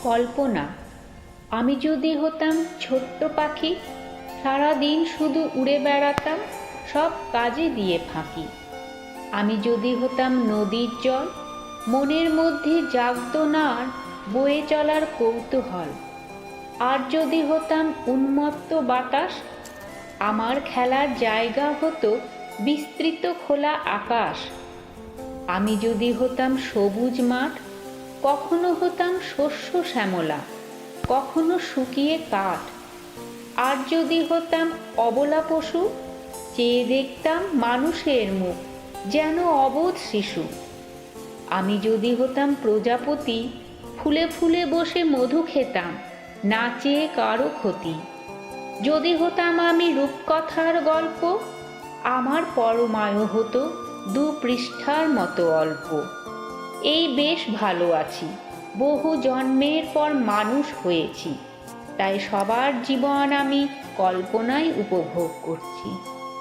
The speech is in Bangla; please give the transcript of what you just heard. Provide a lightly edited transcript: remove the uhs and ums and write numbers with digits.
কল্পনা। আমি যদি হতাম ছোট্ট পাখি, সারাদিন শুধু উড়ে বেড়াতাম, সব কাজে দিয়ে ফাঁকি। আমি যদি হতাম নদীর জল, মনের মধ্যে জাগতো না আর বয়ে চলার কৌতূহল। আর যদি হতাম উন্মত্ত বাতাস, আমার খেলার জায়গা হতো বিস্তৃত খোলা আকাশ। আমি যদি হতাম সবুজ মাঠ, কখনো হতাম শস্য শ্যামলা, কখনো শুকিয়ে কাঠ। আর যদি হতাম অবলা পশু, চেয়ে দেখতাম মানুষের মুখ যেন অবোধ শিশু। আমি যদি হতাম প্রজাপতি, ফুলে ফুলে বসে মধু খেতাম, না চেয়ে কারো ক্ষতি। যদি হতাম আমি রূপকথার গল্প, আমার পরমায়ু হতো 2 পৃষ্ঠার মতো অল্প। এই বেশ ভালো আছি, বহু জন্মের পর মানুষ হয়েছি, তাই সবার জীবন আমি কল্পনায় উপভোগ করছি।